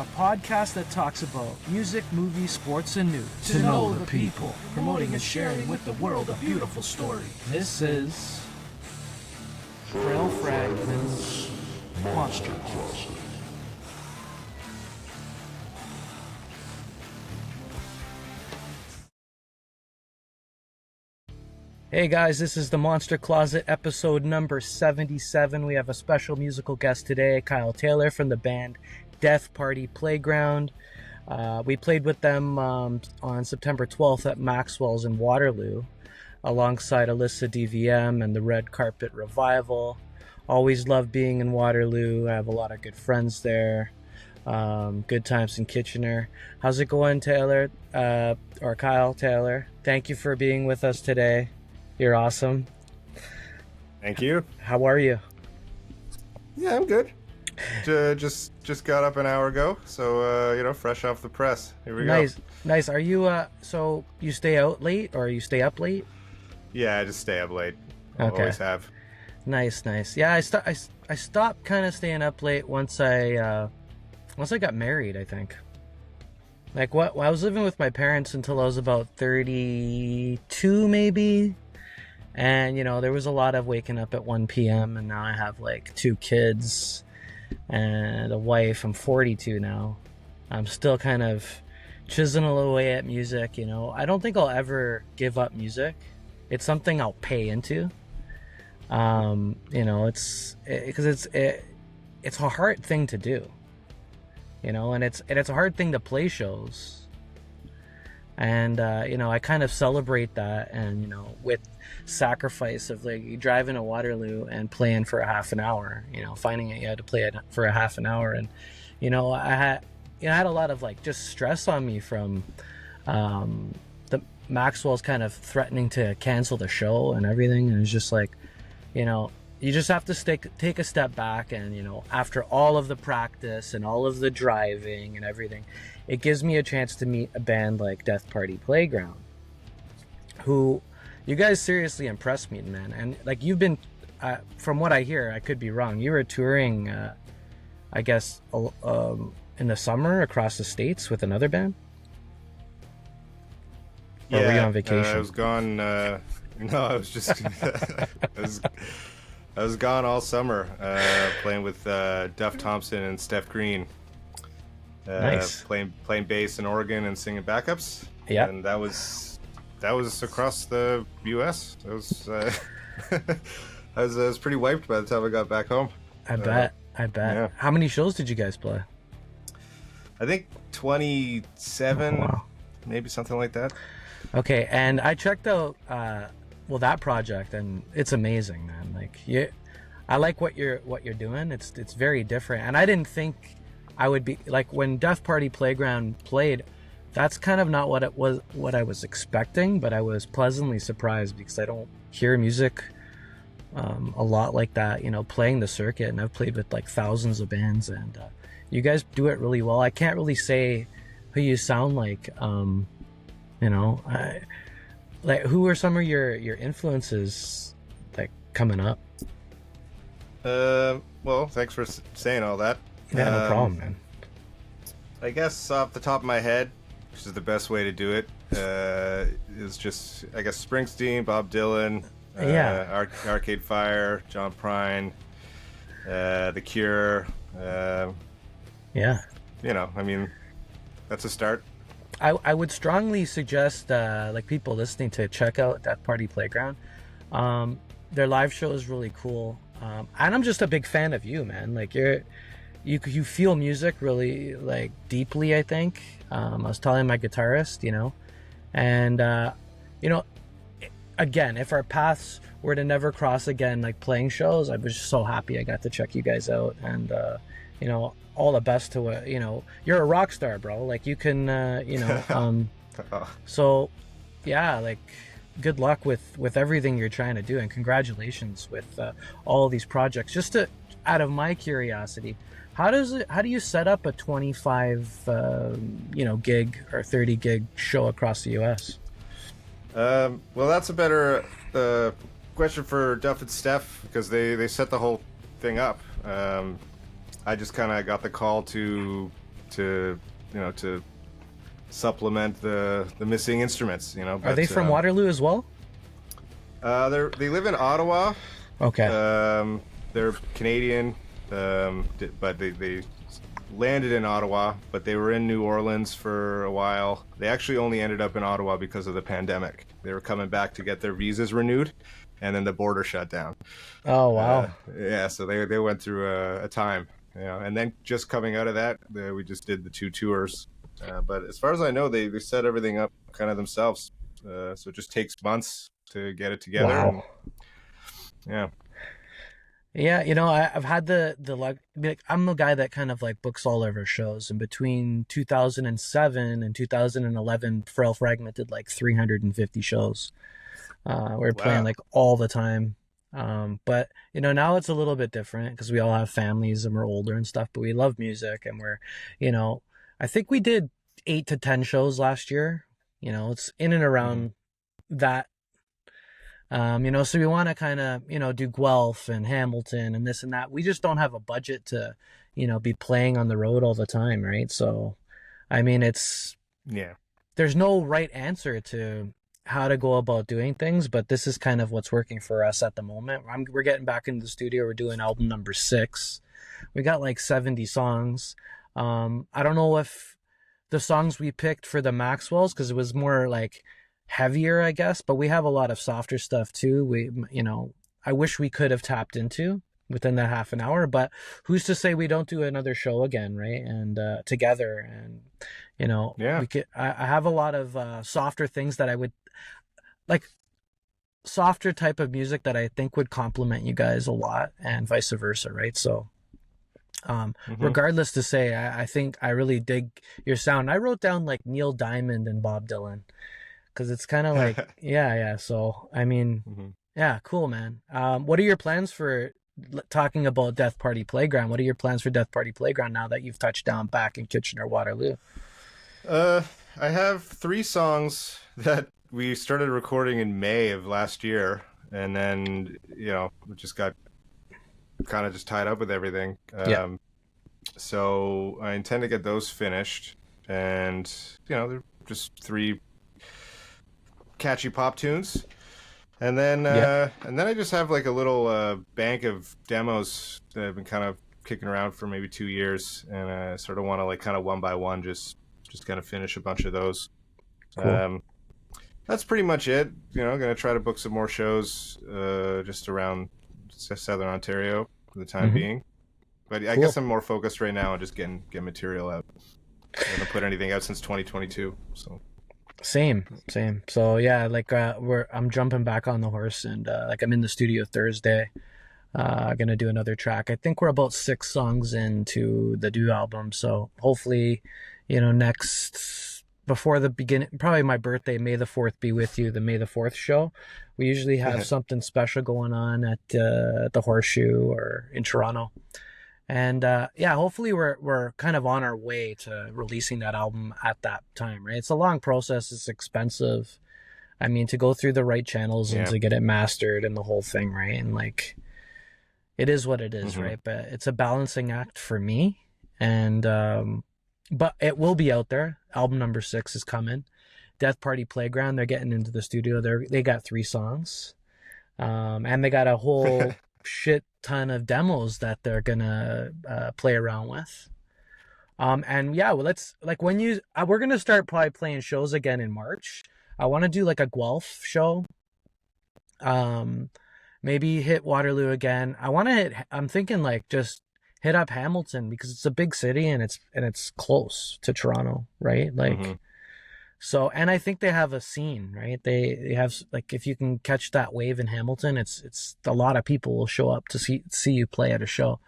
a podcast that talks about music, movies, sports, and news. To know the people, promoting and sharing with the world a beautiful story. This is Frail Fragments Monster Closet. Hey guys, this is the Monster Closet, episode number 77. We have a special musical guest today, Kyle Taylor from the band Death Party Playground. We played with them on September 12th at Maxwell's in Waterloo, alongside Alyssa DVM and the Red Carpet Revival. Always love being in Waterloo. I have a lot of good friends there. Good times in Kitchener. How's it going, Taylor? Or Kyle Taylor? Thank you for being with us today. You're awesome. Thank you. How are you? Yeah, I'm good. Just got up an hour ago, so fresh off the press. Here we go. Nice. Are you so you stay out late or you stay up late? Yeah, I just stay up late. Okay. Always have. Nice. Yeah, I stopped kind of staying up late once I got married, I think. Like I was living with my parents until I was about 32 maybe. And, there was a lot of waking up at 1 p.m. and now I have like 2 kids and a wife. I'm 42 now. I'm still kind of chiseling away at music, I don't think I'll ever give up music. It's something I'll pay into. It's a hard thing to do, and it's a hard thing to play shows. And, I kind of celebrate that and, with sacrifice of like driving to Waterloo and playing for a half an hour, finding out you had to play it for a half an hour. And, I had a lot of like just stress on me from the Maxwell's kind of threatening to cancel the show and everything. And it's just like, you just have to take a step back and, after all of the practice and all of the driving and everything, it gives me a chance to meet a band like Death Party Playground, who you guys seriously impressed me, man. And like you've been, from what I hear, I could be wrong, you were touring, I guess, in the summer across the States with another band? Or were you on vacation? I was gone, no, I was just, I was gone all summer, playing with Duff Thompson and Steph Green. Nice. Playing bass in Oregon and singing backups. Yeah. And that was across the U.S. It was I was pretty wiped by the time I got back home. I bet. Yeah. How many shows did you guys play? I think 27. Oh, wow. Maybe something like that. Okay, and I checked out that project, and it's amazing, man. Like I like what you're doing. It's very different, and I didn't think I would be like when Death Party Playground played. That's kind of not what I was expecting, but I was pleasantly surprised because I don't hear music a lot like that, playing the circuit, and I've played with like thousands of bands, and you guys do it really well. I can't really say who you sound like, like who are some of your influences like coming up? Well, thanks for saying all that. Yeah, no problem, man. I guess off the top of my head, which is the best way to do it, is just, I guess, Springsteen, Bob Dylan, Arcade Fire, John Prine, The Cure. That's a start. I would strongly suggest like people listening to check out Death Party Playground. Their live show is really cool, and I'm just a big fan of you, man. Like you feel music really like deeply, I think. I was telling my guitarist, and again, if our paths were to never cross again, like playing shows, I was just so happy I got to check you guys out. And all the best to you're a rock star, bro. Like you can so yeah, like good luck with everything you're trying to do, and congratulations with all of these projects. Just out of my curiosity, how do you set up a 25 gig or 30 gig show across the US? Well, that's a better question for Duff and Steph, because they set the whole thing up. I just kind of got the call to to supplement the missing instruments. But, Are they from Waterloo as well? They live in Ottawa. Okay. They're Canadian, but they landed in Ottawa, but they were in New Orleans for a while. They actually only ended up in Ottawa because of the pandemic. They were coming back to get their visas renewed, and then the border shut down. Oh, wow. Yeah, so they went through a time, and then just coming out of that, we just did the 2 tours. But as far as I know, they set everything up kind of themselves. So it just takes months to get it together. Wow. And, yeah, I've had the luck. I'm the guy that kind of like books all of our shows, and between 2007 and 2011, Frail Fragmented like 350 shows. We're playing like all the time. But now it's a little bit different because we all have families and we're older and stuff, but we love music, and we're, I think we did 8 to 10 shows last year. It's in and around that. So we want to kind of, do Guelph and Hamilton and this and that. We just don't have a budget to, be playing on the road all the time, right? So, I mean, there's no right answer to how to go about doing things, but this is kind of what's working for us at the moment. We're getting back into the studio. We're doing album number 6. We got like 70 songs. I don't know if the songs we picked for the Maxwells, because it was more like heavier, I guess, but we have a lot of softer stuff too. I wish we could have tapped into within that half an hour, but who's to say we don't do another show again, right? And together, and we could. I have a lot of softer things that I would like, softer type of music that I think would complement you guys a lot, and vice versa, right? So regardless to say, I think I really dig your sound. I wrote down like Neil Diamond and Bob Dylan, because it's kind of like, yeah. So, I mean, yeah, cool, man. What are your plans for talking about Death Party Playground? What are your plans for Death Party Playground now that you've touched down back in Kitchener-Waterloo? I have 3 songs that we started recording in May of last year, and then, we just got kind of just tied up with everything. So I intend to get those finished, and, they're just 3 catchy pop tunes, and then I just have like a little bank of demos that I've been kind of kicking around for maybe 2 years, and I sort of want to like kind of one by one just kind of finish a bunch of those. Cool. That's pretty much it. Gonna try to book some more shows just around Southern Ontario for the time being, but I guess I'm more focused right now on just getting material out. I haven't put anything out since 2022, so Same. So yeah, like I'm jumping back on the horse, and like I'm in the studio Thursday. Gonna do another track. I think we're about 6 songs into the new album, so hopefully, next, before the beginning, probably my birthday, May the 4th be with you, the May the 4th show. We usually have something special going on at the Horseshoe or in Toronto. And hopefully we're kind of on our way to releasing that album at that time, right? It's a long process. It's expensive. I mean, to go through the right channels and to get it mastered and the whole thing, right? And like, it is what it is, right? But it's a balancing act for me. And but it will be out there. Album number 6 is coming. Death Party Playground, they're getting into the studio. They got 3 songs. And they got a whole shit ton of demos that they're gonna play around with. And yeah, well, let's like when we're gonna start probably playing shows again in March. I want to do like a Guelph show. Maybe hit Waterloo again. I'm thinking like just hit up Hamilton, because it's a big city and it's close to Toronto, right? Like, so, and I think they have a scene, right? They have, like, if you can catch that wave in Hamilton, it's a lot of people will show up to see you play at a show,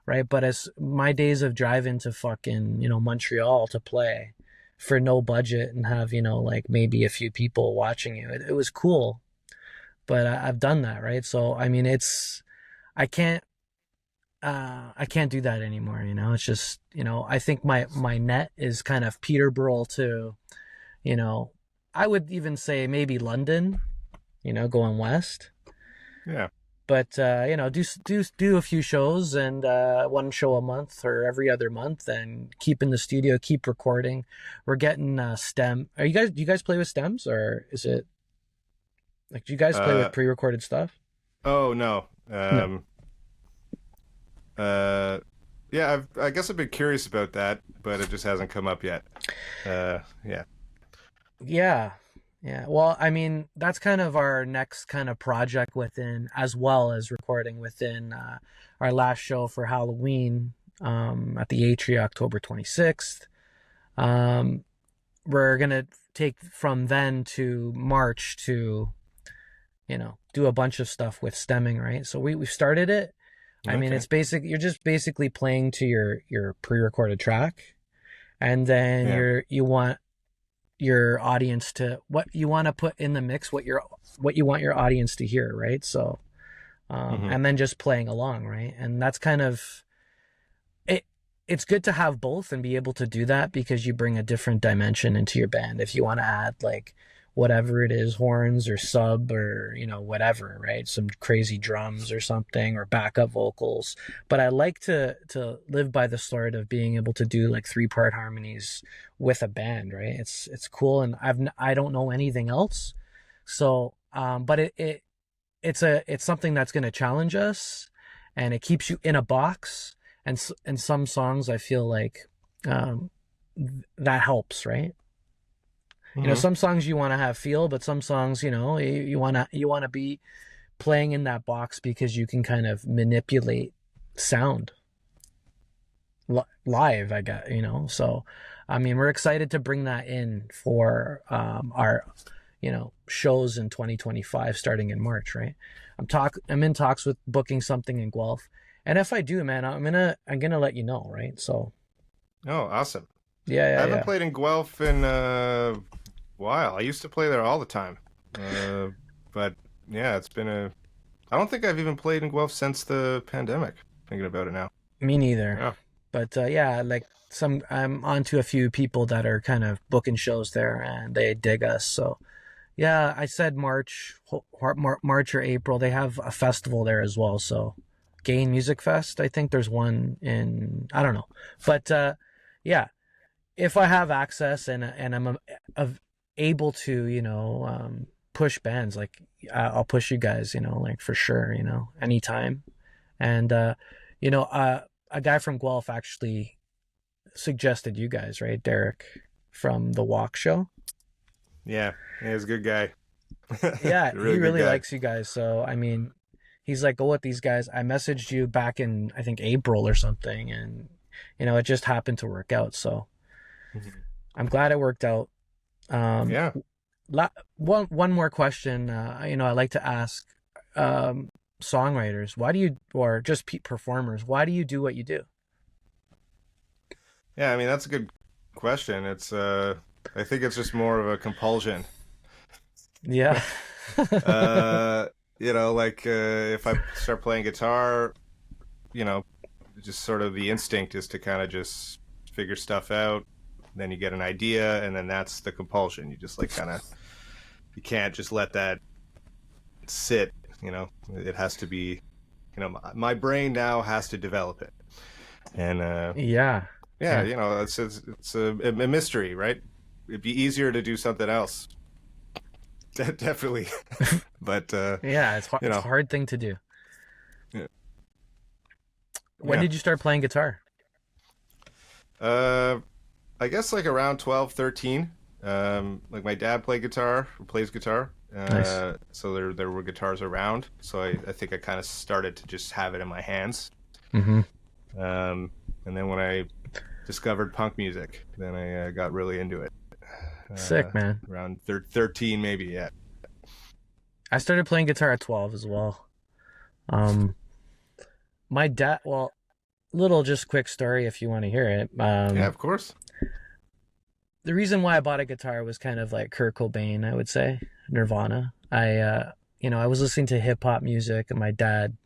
right? But as my days of driving to fucking, Montreal to play for no budget and have, like maybe a few people watching you, it was cool. But I've done that, right? So, I mean, I can't do that anymore, It's just, I think my net is kind of Peterborough to, I would even say maybe London, going west. Yeah. But do a few shows, and one show a month or every other month, and keep in the studio, keep recording. We're getting stem. Do you guys play with stems, or is it like, do you guys play with pre-recorded stuff? Oh no. No. Yeah, I guess I've been curious about that, but it just hasn't come up yet. Yeah. Yeah. Yeah. Well, I mean, that's kind of our next kind of project within, as well as recording within our last show for Halloween at the Atria, October 26th. We're going to take from then to March to, do a bunch of stuff with stemming, right? So we started it. I mean, it's you're just basically playing to your pre-recorded track, and then you want your audience to, what you want to put in the mix, what you want your audience to hear, right? So and then just playing along, right? And that's kind of it. It's good to have both and be able to do that, because you bring a different dimension into your band. If you want to add like whatever it is, horns or sub or whatever, right? Some crazy drums or something, or backup vocals. But I like to live by the sort of being able to do like 3-part harmonies with a band, right? It's cool, and I don't know anything else. So but it's something that's going to challenge us, and it keeps you in a box. And some songs I feel like that helps, right? Some songs you want to have feel, but some songs, you want to be playing in that box, because you can kind of manipulate sound live, I guess, So, I mean, we're excited to bring that in for our, shows in 2025, starting in March, right? I'm in talks with booking something in Guelph, and if I do, man, I'm gonna let you know, right? So. Oh, awesome. Yeah. I haven't played in Guelph in while. I used to play there all the time. But yeah, it's been I don't think I've even played in Guelph since the pandemic, thinking about it now. Me neither. Yeah. But like I'm onto a few people that are kind of booking shows there, and they dig us. So yeah, I said March or April. They have a festival there as well. So Gain Music Fest. I think there's one in, I don't know. But yeah, if I have access and I'm able to, push bands, like I'll push you guys, like for sure, anytime. And, a guy from Guelph actually suggested you guys, right? Derek from the Walk Show. Yeah, he's a good guy. Yeah, he really likes you guys. So, I mean, he's like, go with these guys. I messaged you back in, I think, April or something. And, it just happened to work out. So I'm glad it worked out. Yeah. One more question. I like to ask songwriters, or just performers, why do you do what you do? Yeah, I mean, that's a good question. It's I think it's just more of a compulsion. Yeah. If I start playing guitar, just sort of the instinct is to kind of just figure stuff out. Then you get an idea, and then that's the compulsion. You just you can't just let that sit. It has to be, my brain now has to develop it. And it's a mystery, right? It'd be easier to do something else. Definitely. But yeah, it's a hard thing to do. Yeah. When did you start playing guitar? I guess like around 12, 13. Like my dad plays guitar. Nice. So there were guitars around. So I think I kind of started to just have it in my hands. Mm-hmm. And then when I discovered punk music, then I got really into it. Sick, man. Around 13 maybe, yeah. I started playing guitar at 12 as well. My dad, little just quick story if you want to hear it. Yeah, of course. The reason why I bought a guitar was kind of like Kurt Cobain, I would say, Nirvana. I was listening to hip hop music, and my dad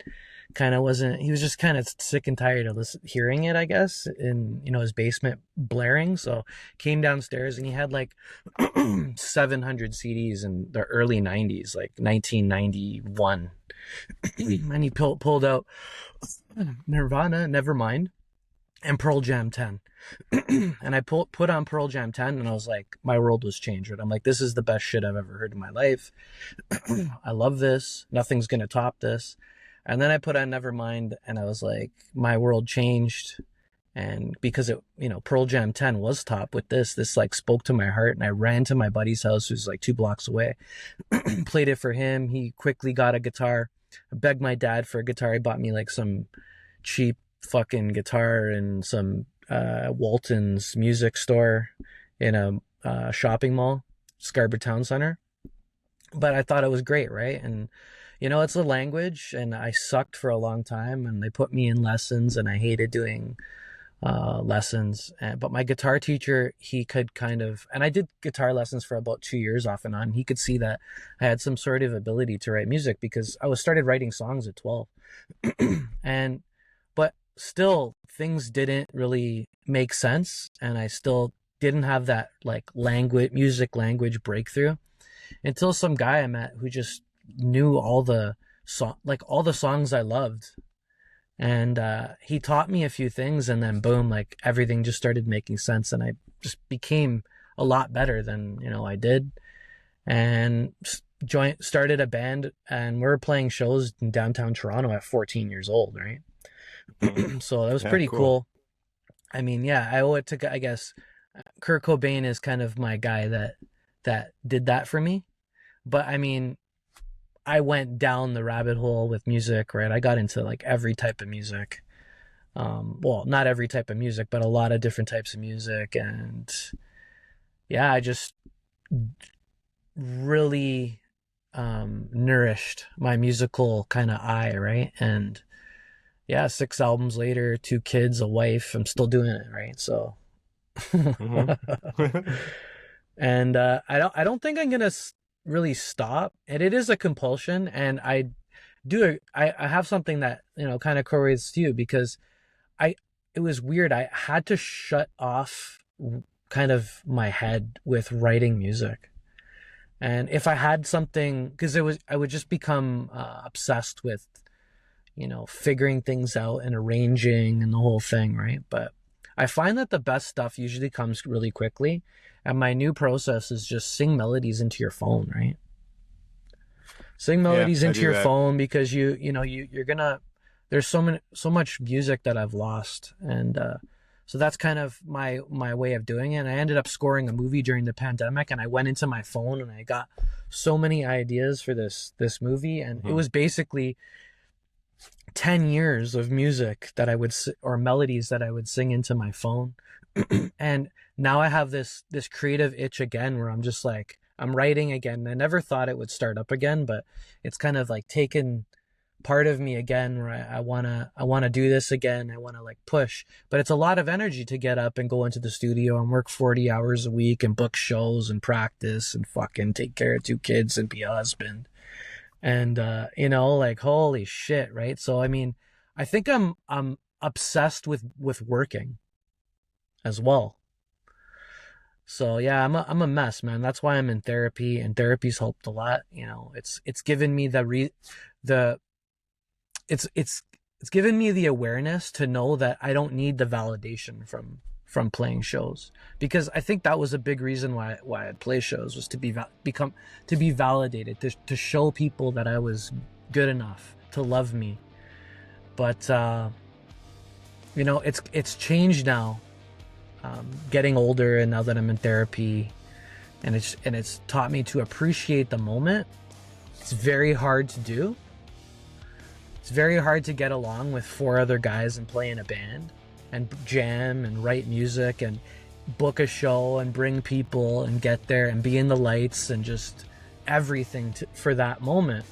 kind of wasn't, he was just kind of sick and tired of hearing it, I guess, in, you know, his basement blaring. So came downstairs and he had like 700 CDs in the early 90s, like 1991. And he pulled out Nirvana, Nevermind, and Pearl Jam 10. And I put on Pearl Jam 10 and I was like, my world was changed. I'm like, this is the best shit I've ever heard in my life. I love this. Nothing's going to top this. And then I put on Nevermind and I was like, my world changed. And because it, you know, Pearl Jam 10 was top with this like spoke to my heart. And I ran to my buddy's house, who's like 2 blocks away, played it for him. He quickly got a guitar. I begged my dad for a guitar. He bought me like some cheap fucking guitar and some Walton's music store in a shopping mall, Scarborough Town Center. But I thought it was great, right? And you know, it's a language, and I sucked for a long time, and they put me in lessons, and I hated doing lessons. But my guitar teacher, he could kind of, and I did guitar lessons for about 2 years off and on. He could see that I had some sort of ability to write music because I started writing songs at 12. But still things didn't really make sense, and I still didn't have that like music language breakthrough until some guy I met who just knew all the songs I loved. And he taught me a few things, and then boom, like everything just started making sense, and I just became a lot better than, you know, I did. And started a band, and we were playing shows in downtown Toronto at 14 years old, right? So that was pretty cool. I mean, yeah, I owe it to, I guess, Kurt Cobain is kind of my guy that did that for me. But I mean, I went down the rabbit hole with music, right? I got into like every type of music. Well, not every type of music, but a lot of different types of music. And yeah, I just really nourished my musical kind of eye, right? And yeah, 6 albums later, 2 kids, a wife, I'm still doing it, right? So and I don't think I'm gonna really stop. And it is a compulsion, and I have something that, you know, kind of correlates to you, because it was weird. I had to shut off kind of my head with writing music. And if I had something, because I would just become obsessed with, you know, figuring things out and arranging and the whole thing, right? But I find that the best stuff usually comes really quickly. And my new process is just sing melodies into your phone, right? Sing melodies into your phone, because you're gonna, there's so much music that I've lost. And so that's kind of my way of doing it. And I ended up scoring a movie during the pandemic, and I went into my phone and I got so many ideas for this movie. And it was basically 10 years of music that I would, or melodies that I would sing into my phone. And now I have this creative itch again, where I'm just like, I'm writing again. I never thought it would start up again, but it's kind of like taken part of me again, where I wanna do this again. I wanna like push, but it's a lot of energy to get up and go into the studio and work 40 hours a week and book shows and practice and fucking take care of 2 kids and be a husband. And you know, like, holy shit, right? So I mean, I think I'm obsessed with working as well. So yeah, I'm a mess, man. That's why I'm in therapy, and therapy's helped a lot. You know, it's given me it's given me the awareness to know that I don't need the validation from playing shows, because I think that was a big reason why I'd play shows, was to be validated, to show people that I was good enough to love me. But you know, it's changed now. Getting older, and now that I'm in therapy, and it's taught me to appreciate the moment. It's very hard to do. It's very hard to get along with 4 other guys and play in a band and jam and write music and book a show and bring people and get there and be in the lights and just everything for that moment.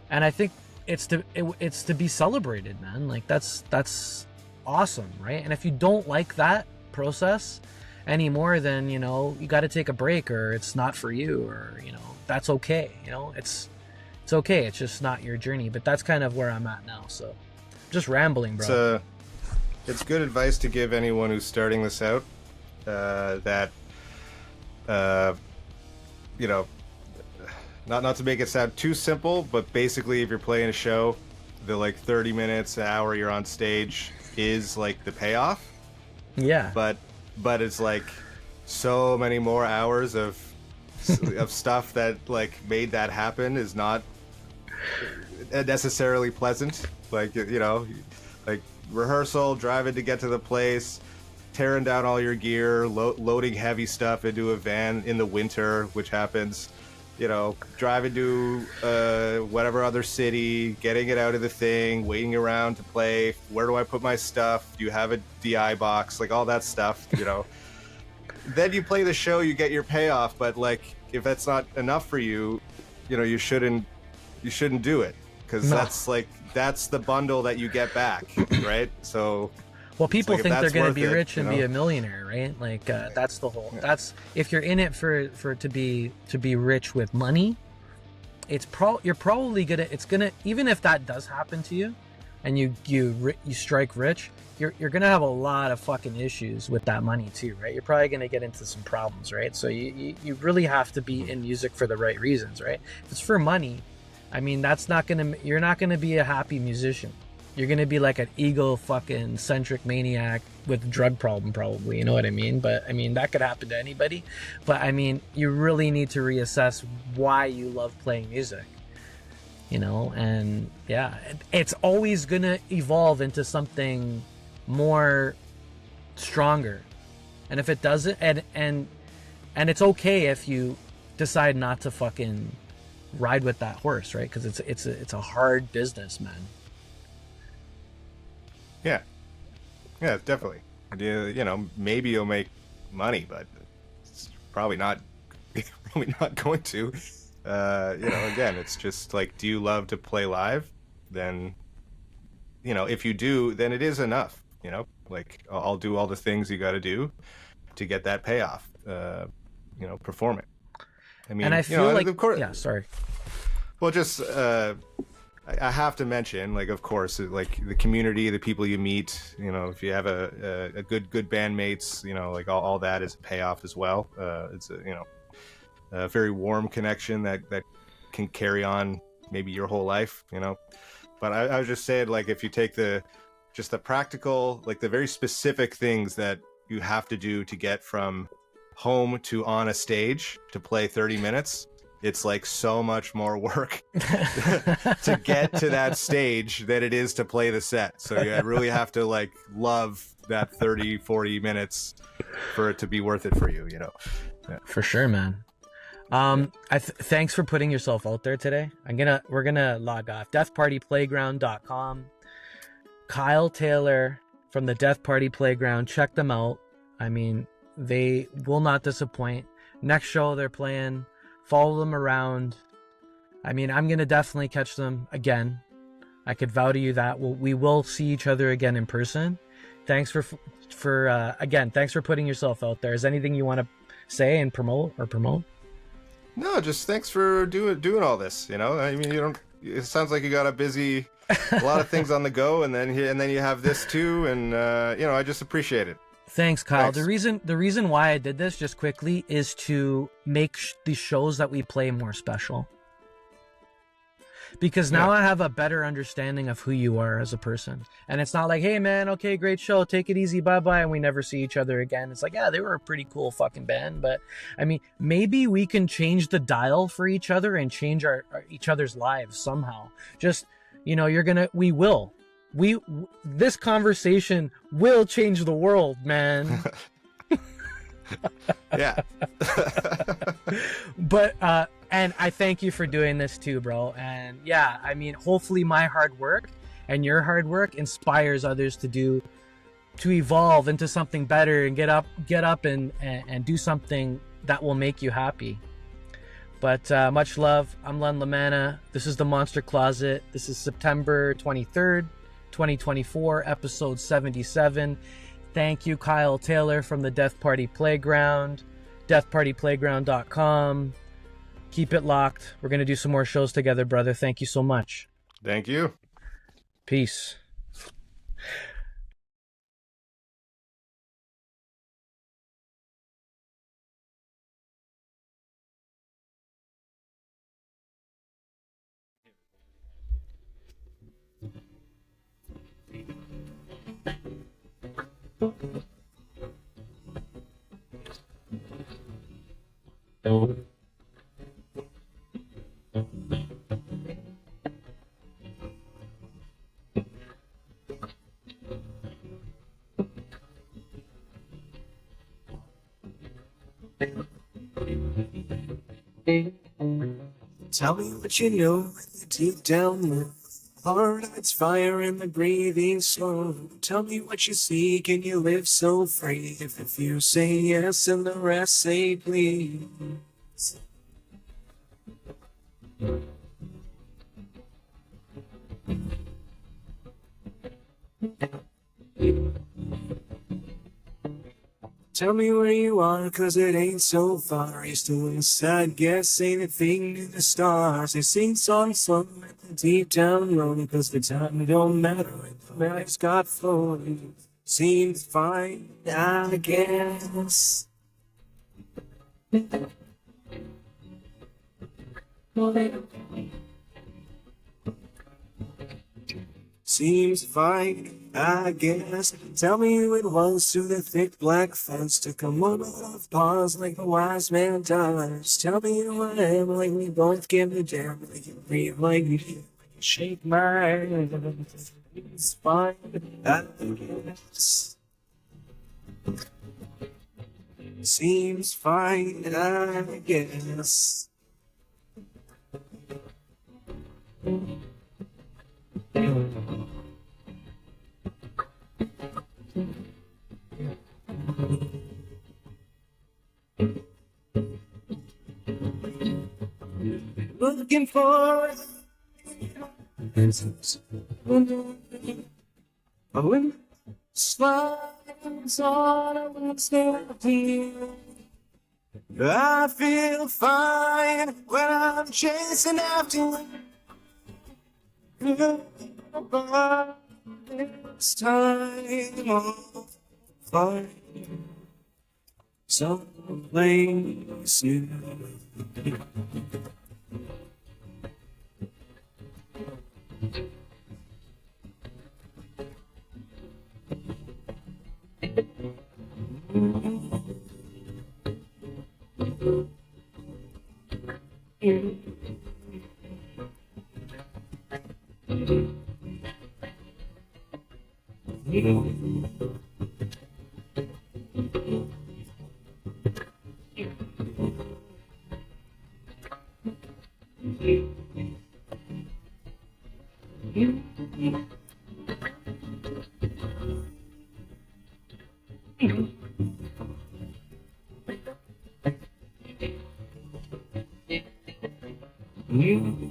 And I think it's to be celebrated, man. Like that's awesome, right? And if you don't like that process anymore, then, you know, you got to take a break, or it's not for you, or, you know, that's okay. You know, It's okay. It's just not your journey. But that's kind of where I'm at now. So just rambling, bro. It's good advice to give anyone who's starting this out, that, you know, not to make it sound too simple, but basically if you're playing a show, the like 30 minutes, an hour you're on stage is like the payoff. Yeah. But it's like so many more hours of stuff that like made that happen is not necessarily pleasant. Like, you know, like rehearsal, driving to get to the place, tearing down all your gear, loading heavy stuff into a van in the winter, which happens, you know, driving to whatever other city, getting it out of the thing, waiting around to play. Where do I put my stuff? Do you have a DI box? Like all that stuff, you know. Then you play the show, you get your payoff, but like if that's not enough for you, you know, you shouldn't do it, because that's the bundle that you get back, right? So well, people like think they're going to be rich and you know? be a millionaire, right? Like that's the whole. That's if you're in it for to be rich with money, you're probably gonna even if that does happen to you, and you strike rich, you're gonna have a lot of fucking issues with that money too, right? You're probably gonna get into some problems, right? So you really have to be in music for the right reasons, right? If it's for money, I mean, you're not gonna be a happy musician. You're gonna be like an ego fucking centric maniac with drug problem, probably. You know what I mean? But I mean, that could happen to anybody. But I mean, you really need to reassess why you love playing music. You know, and yeah, it's always gonna evolve into something more stronger. And if it doesn't, and it's okay if you decide not to fucking ride with that horse, right? Because it's a hard business, man. Yeah, definitely. You know, maybe you'll make money, but it's probably not going to. You know, again, it's just like, do you love to play live? Then, you know, if you do, then it is enough. You know, like I'll do all the things you got to do to get that payoff. You know, perform it. I mean, and I feel like, of course, yeah, sorry. Well, just I have to mention, like, of course, like the community, the people you meet. You know, if you have a good bandmates, you know, like all that is a payoff as well. It's a very warm connection that can carry on maybe your whole life. You know, but I was just saying, like, if you take the practical, like the very specific things that you have to do to get from home to on a stage to play 30 minutes. It's like so much more work to get to that stage than it is to play the set. So you really have to like love that 30, 40 minutes for it to be worth it for you, you know? Yeah. For sure, man. Thanks for putting yourself out there today. We're gonna log off. deathpartyplayground.com. Kyle Taylor from the Death Party Playground. Check them out. I mean, they will not disappoint. Next show they're playing, follow them around. I mean, I'm going to definitely catch them again. I could vow to you that we will see each other again in person. Thanks for thanks for putting yourself out there. Is there anything you want to say and promote? No, just thanks for doing all this. You know, I mean, it sounds like you got a lot of things on the go, and then you have this too. And, you know, I just appreciate it. Thanks, Kyle. Thanks. The reason why I did this just quickly is to make the shows that we play more special. Because now I have a better understanding of who you are as a person. And it's not like, hey man, okay, great show, take it easy, bye-bye, and we never see each other again. It's like, yeah, they were a pretty cool fucking band, but I mean, maybe we can change the dial for each other and change each other's lives somehow. Just, you know, we will. This conversation will change the world, man. Yeah. But and I thank you for doing this too, bro. And yeah, I mean, hopefully my hard work and your hard work inspires others to evolve into something better and get up and do something that will make you happy. But much love. I'm Len Lamanna. This is the Monster Closet. This is September 23rd. 2024, episode 77. Thank you, Kyle Taylor from the Death Party Playground, deathpartyplayground.com. Keep it locked. We're going to do some more shows together, brother. Thank you so much. Thank you. Peace. Tell me what you know deep down low. Heart it's fire and the breathing slow. Tell me what you see, can you live so free? If you say yes and the rest say please. Tell me where you are, cause it ain't so far. East to west, I'd guess anything to the stars. They sing songs slow at the deep down road, cause the time don't matter when the melodies got flowing. Seems fine, I guess. Seems fine, I guess. Tell me who it was through the thick black fence to come on of pause like a wise man does. Tell me who I am, like we both give a damn. Like you breathe like me, like you shake my hand. It's fine, I guess. Seems fine, I guess. Looking for answers. When slides on a Wednesday, I feel fine when I'm chasing after you. This time I'll find someplace new. You